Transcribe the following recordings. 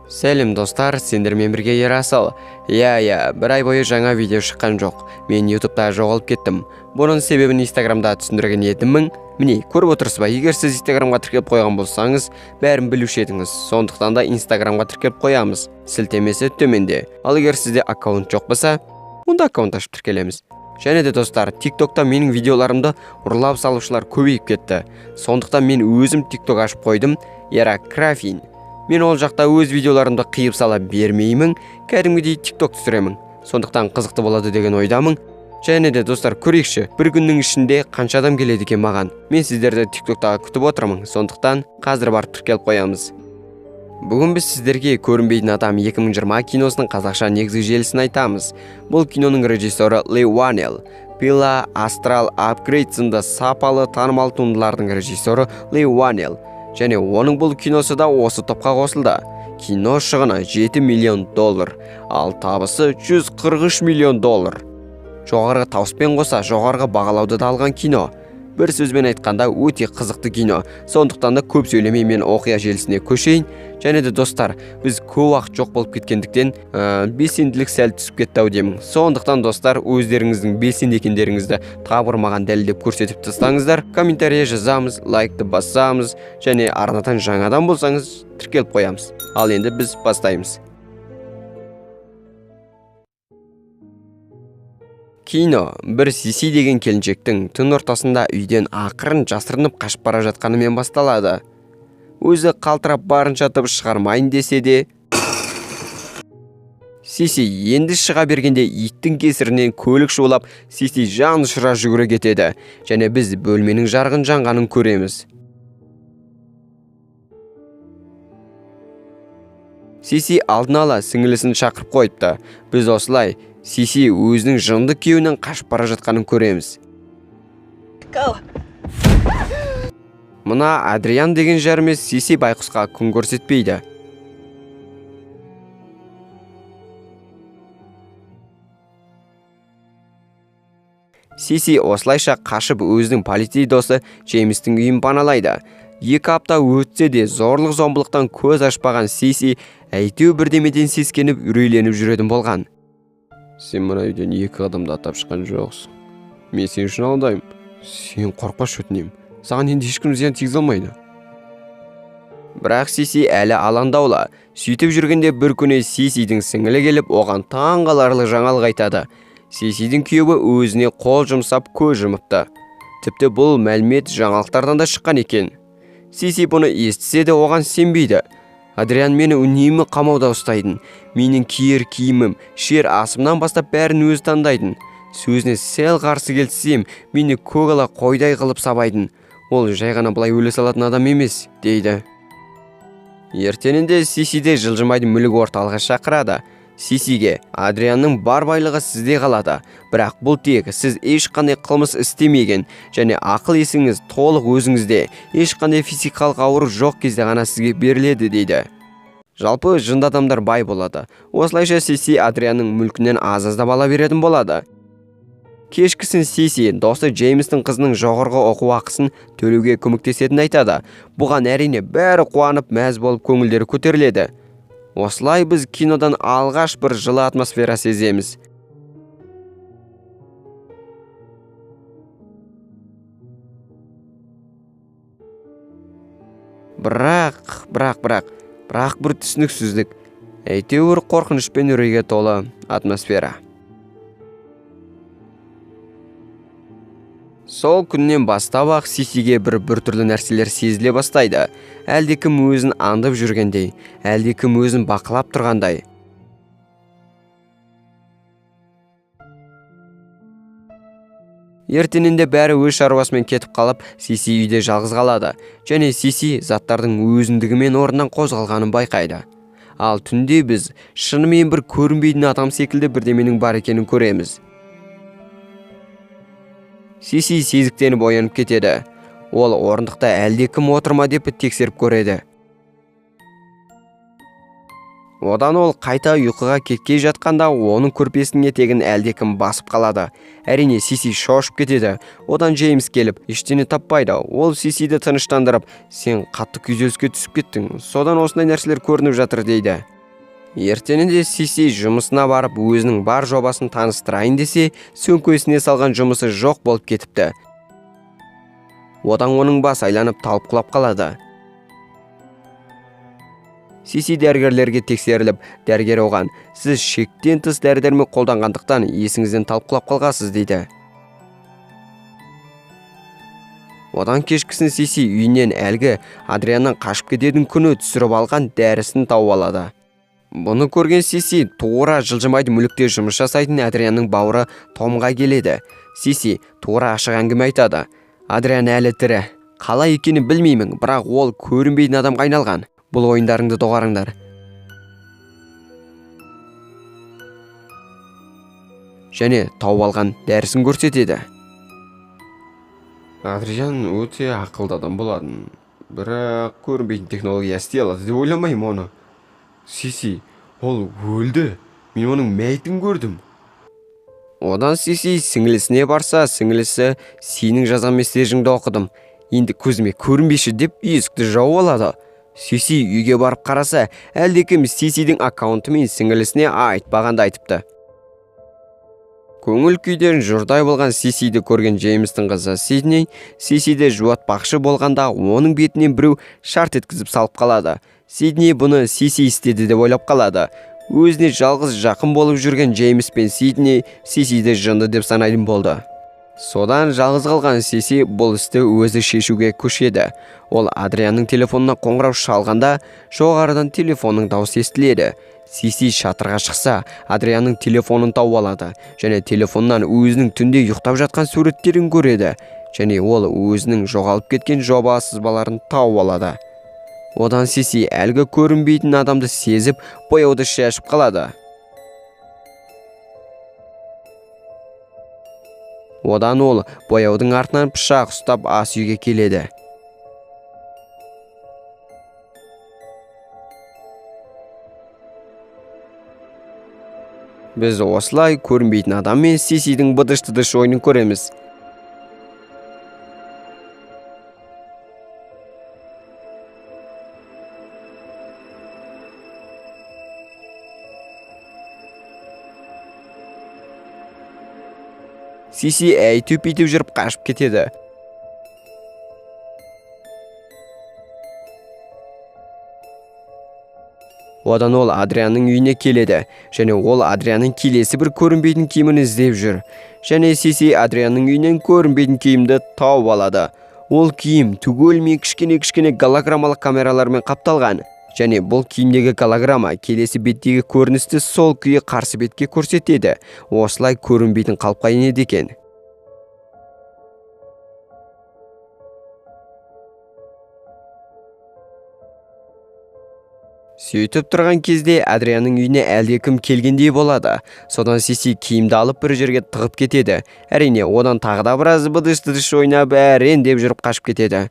Сәлем достар, сендермен бірге Ерасыл. Бір ай бойы жаңа видео шыққан жоқ. Мен ютубта жоғалып кеттім. Бұның себебін инстаграмда түсіндірген едім. Міне, көріп отырсыз ба, егер сіз инстаграмға тіркеліп қойған болсаңыз, бәрін білуші едіңіз. Сондықтан да инстаграмға тіркеліп қоямыз. Сілтемесі төменде. Ал егер сізде аккаунт жоқ болса, онда аккаунт ашып тіркелеміз. Және де достар, тиктокта менің видеоларымды ұрлап салушылар көбейіп кетті. Сондықтан мен өзім тикток ашып қойдым, Еракрафин. Мен ол жақта өз видеоларымды қиып сала бермеймін, кәдімгідей тикток түсіремін. Сондықтан қызықты болады деген ойдамын. Және де достар, көрейікші, бір күннің ішінде қанша адам келеді екен маған. Мен сіздерді тиктоктағы күтіп отырмын. Сондықтан қазір барып тіркеліп қоямыз. Бүгін біз сіздерге көрінбейтін адам 2020 киносының қазақша негізгі желісін айтамыз. Бұл киноның режиссері Ли Уанел. Пила, Астрал, Апгрейд сынды сапалы танымал туындылардың режиссері Ли Уанел. Және оның бұл киносы да осы топқа қосылды. Кино шығыны $7 миллион, ал табысы $143 миллион. Жоғарғы тауыспен қоса жоғарғы бағалауды да алған кино. Бір сөзбен айтқанда өте қызықты кино. Сондықтан да көп сөйлемей мен оқиға желісіне көшейін. Және де достар, біз көп уақыт жоқ болып кеткендіктен белсенділік сәл түсіп кетті ау деймін. Сондықтан достар, өздеріңіздің белсенді екендеріңізді тағы маған дәлелдеп көрсетіп тастаңыздар. Комментария жазамыз, лайкты басамыз, және арнадан жаңадан болсаңыз тіркеліп қоямыз. Ал енді біз бастаймыз. Кино бір Сиси деген келіншектің түн ортасында үйден ақырын жасырынып қашып бара жатқанымен басталады. Өзі қалтырап барынша дыбыс шығармайын десе де, Сиси енді шыға бергенде иттің кесірінен көлік шулап, Сиси жан ұшыра жүгіре кетеді, және біз бөлменің жарығын жанғанын көреміз. Сиси алдын ала сіңілісін шақырып қойыпты. Біз осылай Сиси өзінің жынды күйеуінен қашып бара жатқанын көреміз. Мына Адриан деген жарымес Сиси байқұсқа күн көрсетпейді. Сиси осылайша қашып өзінің полицей досы Джеймстің үйін паналайды. 2 апта өтсе де зорлық-зомбылықтан көз ашпаған Сиси әйтеу бірдемеден сескеніп үрейленіп жүретін болған. Сен мына үйден 2 адамды атап шыққан жоқсың. Мен сен үшін алдаймын. Сен қорқпаш өтінемін. Саған енді ешкім зиян тигізе алмайды. Бірақ Сиси әлі алаңдаулы. Сөйтіп жүргенде бір күні Сисидің сіңілі келіп, оған таңғаларлық жаңалық айтады. Сисидің күйеуі өзіне қол жұмсап көз жұмыпты. Тіпті бұл мәлімет жаңалықтардан да шыққан екен. Сиси бұны естісе де оған сенбейді. Адриан мені үнемі қамауда ұстайтын. Менің киер киімім, шер асымнан бастап бәрін өзі таңдайтын. Сөзіне сәл қарсы келсем, мені көгала қойдай қылып сабайтын. Ол жай ғана бұлай өле салатын адам емес, дейді. Ертеңінде Сисиде жылжымайтын мүлік орталығы шақырады. Сисиге Адрианның бар байлығы сізде қалады, бірақ бұл тек сіз ешқандай қылмыс істемеген және ақыл есіңіз толық өзіңізде, ешқандай физикалық ауыру жоқ кезде ғана сізге беріледі, дейді. Жалпы жынды адамдар бай болады. Осылайша Сиси Адрианның мүлкінен аз-аздап ала беретін болады. Кешкісін Сиси досы Джеймстің қызының жоғарғы оқу ақысын төлеуге көмектесетінін айтады. Бұған әрине бәрі қуанып мәз болып көңілдері көтеріледі. Осылай біз кинодан алғаш бір жылы атмосфера сеземіз. Бірақ бір түсініксіздік. Әйтеуір қорқыныш пен үрейге толы атмосфера. Сол күннен бастап-ақ Сисиге бір түрлі нәрселер сезіле бастайды. Әлдекім өзін аңдып жүргендей, әлдекім өзін бақылап тұрғандай. Ертеңінде бәрі өз шаруасымен кетіп қалып, Сиси үйде жалғыз қалады. Және Сиси заттардың өзіндігімен орнынан қозғалғанын байқайды. Ал түнде біз шынымен бір көрінбейтін адам секілді бірдеменің бар екенін көреміз. Сиси сезіктеніп оянып кетеді. Ол орындықта әлдекім отырма деп тексеріп көреді. Одан ол қайта ұйқыға кеткей жатқанда оның көрпесінің етегін әлдекім басып қалады. Әрине Сиси шошып кетеді. Одан Джеймс келіп, ештеңе таппайды. Ол Сисиді тыныштандырып, сен қатты күйзеліске түсіп кеттің. Содан осындай нәрселер көрініп жатыр, дейді. Ертеңінде Сиси жұмысына барып өзінің бар жобасын таныстырайын десе, сөмкесіне салған жұмысы жоқ болып кетіпті. Одан оның бас айланып талып құлап қалады. Сиси дәрігерлерге тексеріліп, дәрігер оған: "Сіз шектен тыс дәрі-дәрмек қолданғандықтан есіңізден талып құлап қалғансыз" дейді. Одан кешкісін Сиси үйінен әлгі Адрианнан қашып кететін күні түсіріп алған дәрісін тауып алады. Бұны көрген Сиси тура жылжымайды мүлікте жұмыс жасайтын Адрианның бауыры Томға келеді. Сиси тура ашық әңгіме айтады. Адриан әлі тірі. Қалай екенін білмеймін, бірақ ол көрінбейтін адамға айналған. Бұл ойындарыңды доғарыңдар. Және тауып алған дәрісін көрсетеді. Адриан өте ақылды адам болатын, бірақ көрінбейтін технология істей алады деп ойламаймын оны. Сиси, ол өлді. Мен оның мәйітін көрдім. Одан Сиси сіңілісіне барса, сіңілісі: "Сенің жазған мессежіңді оқыдым. Енді көзіме көрінбеші" деп есікті жауып алады. Сиси үйге барып қараса, әлдекім Сисидің аккаунты мен сіңілісіне айтпағанды айтыпты. Көңіл күйден жұрдай болған Сисиді көрген Джеймстің қызы Сидней, Сисиді жуатпақшы болғанда оның бетінен біреу шарт еткізіп салып қалады. Сидней бұны Сиси істеді деп ойлап қалады. Өзіне жалғыз жақын болып жүрген Джеймс пен Сидней Сисиді жынды деп санайтын болды. Содан жалғыз қалған Сиси бұл істі өзі шешуге көшеді. Ол Адрианның телефонына қоңырау шалғанда жоғарыдан телефонның дауысы естіледі. Сиси шатырға шықса, Адрианның телефонын тауып алады және телефоннан өзінің түнде ұйықтап жатқан суреттерін көреді. Және ол өзінің жоғалып кеткен жоба сызбаларын тауып алады. Одан Сиси әлгі көрінбейтін адамды сезіп, бояуды шашып қалады. Одан ол бояудың артынан пышақ ұстап ас үйге келеді. Біз осылай көрінбейтін адам мен Сисидің быдыш-тыдыш ойынын көреміз. Сиси әйтіп-бүйтіп жүріп қашып кетеді. Одан ол Адрианның үйіне келеді, және ол Адрианның келесі бір көрінбейтін киімін іздеп жүр. Және Сиси Адрианның үйінен көрінбейтін киімді тауып алады. Ол киім түгелмен кішкене голограммалық камералармен қапталған. Және бұл киімдегі голограмма келесі беттегі көріністі сол күйі қарсы бетке көрсетеді. Осылай көрінбейтін қалыпқа енеді екен. Сөйтіп тұрған кезде Адрианның үйіне әлдекім келгендей болады. Содан Сиси киімді алып бір жерге тығып кетеді. Әрине, одан тағы да біраз быдыш-тыдыш ойнап әрен деп жүріп қашып кетеді.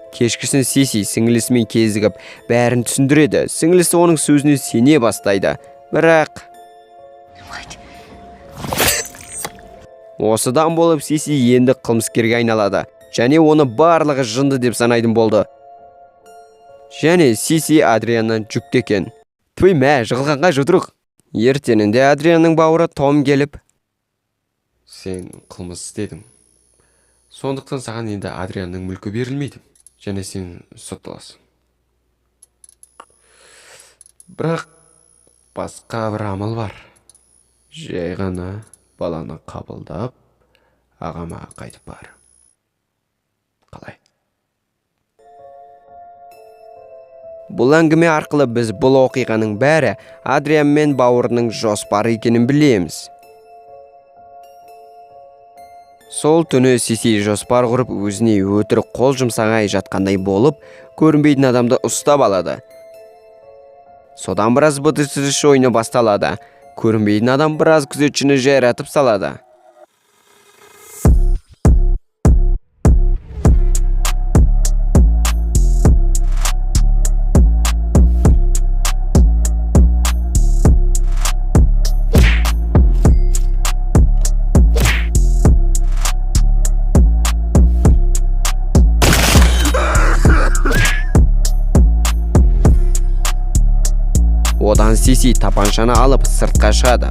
Кешкісін Сиси сіңілісімен кезігіп, бәрін түсіндіреді. Сіңілісі оның сөзіне сене бастайды. Бірақ осыдан болып Сиси енді қылмыскерге айналады. Және оны барлығы жынды деп санайтын болды. Және Сиси Адрианнан жүкті екен. "Туй мә, жығылғанға жұдырық." Ертеңінде Адрианның бауыры Том келіп: "Сен қылмыс істедің. Сондықтан саған енді Адрианның мүлкі берілмейді. Және сен сотталасың. Бірақ басқа бір амал бар. Жай ғана баланы қабылдап, ағама қайтып бар. Қалай?" Бұл әңгіме арқылы біз бұл оқиғаның бәрі Адриан мен бауырының жоспары екенін білеміз. Сол түні Сиси жоспар құрып өзіне өтірік қол жұмсағай жатқандай болып, көрінбейтін адамды ұстап алады. Содан біраз быдыш-тыдыш ойыны басталады. Көрінбейтін адам біраз күзетшіні жайратып салады. Сиси тапаншаны алып сыртқа шығады.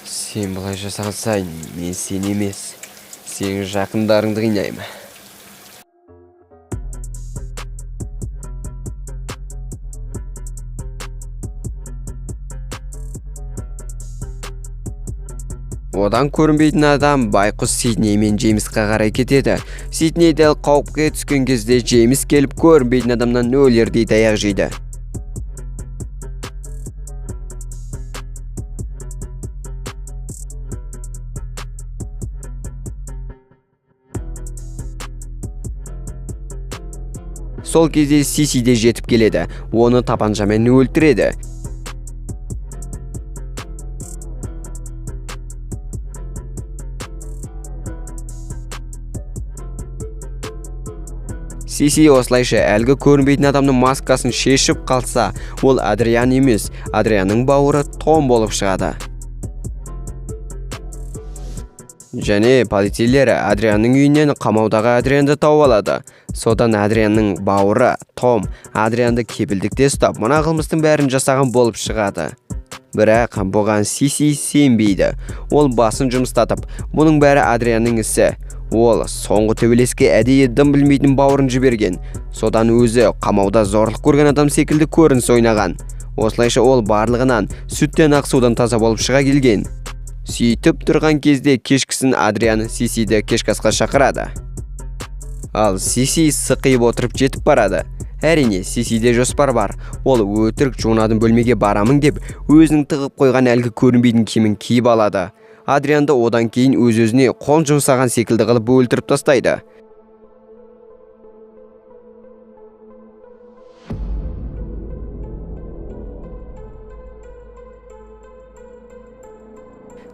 Сен бұлай жасаған сайын, мен сен емес, сенің жақындарыңды қинаймын. Одан көрінбейтін адам байқұс Сидней мен Джеймсқа қарай кетеді. Сидней дәл қауіпке түскен кезде Джеймс келіп көрінбейтін адамнан өлердей таяқ жейді. Сол кезде Сиси де жетіп келеді, оны тапаншамен өлтіреді. Сиси осылайша әлгі көрінбейтін адамның маскасын шешіп қалса, ол Адриан емес, Адрианның бауыры Том болып шығады. Және полицейлер Адрианның үйінен қамаудағы Адрианды тауып алады. Содан Адрианның бауыры Том Адрианды кепілдікте ұстап, мына қылмыстың бәрін жасаған болып шығады. Бірақ бұған Сиси сенбейді. Ол басын жұмыстатып, бұның бәрі Адрианның ісі. Ол соңғы төбелеске әдейі дым білмейтін бауырын жіберген. Содан өзі қамауда зорлық көрген адам секілді көрініс ойнаған. Осылайша ол барлығынан сүттен ақ судан таза болып шыға келген. Сөйтіп тұрған кезде кешкісін Адриан Сисиді кешкі асқа шақырады. Ал Сиси сықиып отырып жетіп барады. Әрине, Сисиде жоспар бар. Ол өтірік жуынатын бөлмеге барамын деп, өзінің тығып қойған әлгі көрінбейтін киімін киіп алады. Адрианды одан кейін өз-өзіне қол жұмсаған секілді қылып өлтіріп тастайды.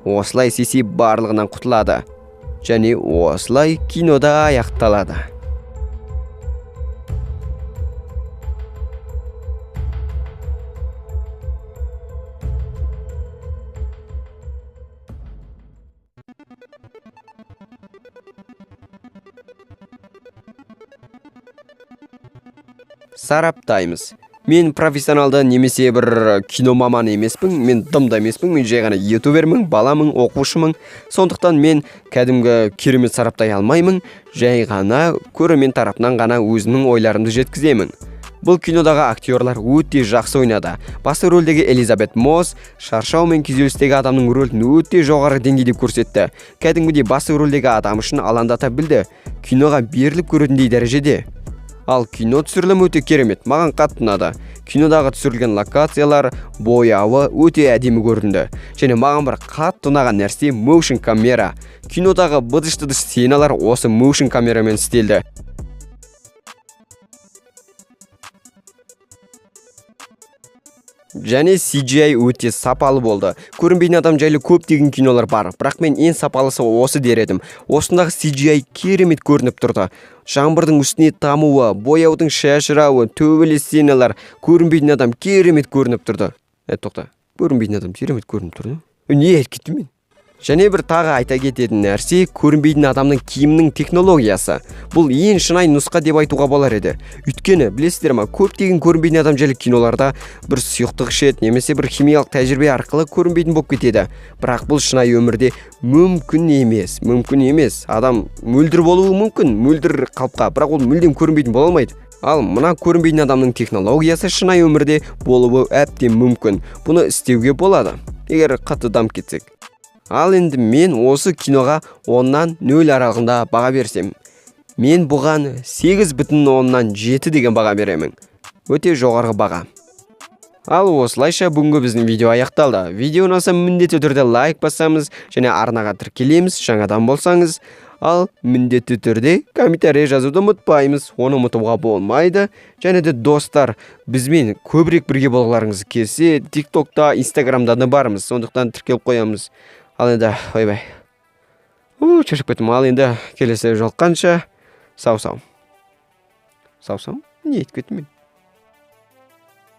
Осылай Сиси барлығынан құтылады. Және осылай кинода аяқталады. Сараптаймыз. Мен профессионалды немесе бір кино маманы емеспін, мен дымда емеспін, мен жай ғана ютубермін, баламын, оқушымын. Сондықтан мен кәдімгі керемет сараптай алмаймын, жай ғана көрермен тарапынан ғана өзімнің ойларымды жеткіземін. Бұл кинодағы актерлар өте жақсы ойнады. Басты рөлдегі Элизабет Мосс шаршау мен күйзелістегі адамның рөлін өте жоғары деңгейде көрсетті. Кәдімгідей басты рөлдегі адам үшін алаңдата білді. Киноға беріліп көретіндей дәрежеде. Ал кино түсірілімі өте керемет, маған қатты ұнады. Кинодағы түсірілген локациялар, бояуы өте әдемі көрінді. Және маған бір қатты ұнаған нәрсе motion камера. Кинодағы быдыш-тыдыш сценалар осы motion камерамен істелді. Және CGI өте сапалы болды. Көрінбейтін адам жайлы көптеген кинолар бар, бірақ мен ең сапалысы осы дер едім. Осындағы CGI керемет көрініп тұрды. Жаңбырдың үстіне тамуы, бояудың шашырауы, төбелес сценалар, көрінбейтін адам керемет көрініп тұрды. Тоқта, көрінбейтін адам керемет көрініп тұрды. Не айтып кеттім мен? Және бір тағы айта кететін нәрсе, көрінбейтін адамның киімінің технологиясы. Бұл ең шынайы нұсқа деп айтуға болар еді. Өйткені, білесіздер ма, көптеген көрінбейтін адам жайлы киноларда бір сұйықтық ішеді, немесе бір химиялық тәжірибе арқылы көрінбейтін болып кетеді. Бірақ бұл шынайы өмірде мүмкін емес. Адам мөлдір болуы мүмкін, мөлдір қалыпқа, бірақ ол мүлдем көрінбейтін бола алмайды. Ал мына көрінбейтін адамның технологиясы шынайы өмірде болуы әбден мүмкін. Бұны істеуге болады, егер қатты дамып кетсек. Ал енді мен осы киноға 10-нан 0 аралығында баға берсем, мен бұған 8,10-нан 7 деген баға беремін. Өте жоғарғы баға. Ал осылайша бүгінгі біздің видео аяқталды. Видео ұнаса міндетті түрде лайк басамыз және арнаға тіркелеміз, жаңадан болсаңыз. Ал міндетті түрде комментарий жазуды ұмытпаймыз, оны ұмытуға болмайды. Және де достар, бізбен көбірек бірге болғыларыңыз келсе, TikTokта, Instagramда да бармыз, сондықтан тіркеліп қоямыз. Ал енді, ойбай. Шашып кеттім. Ал енді келесі жолыққанша сау-сау. Сау-сау? Не айтып кеттім мен?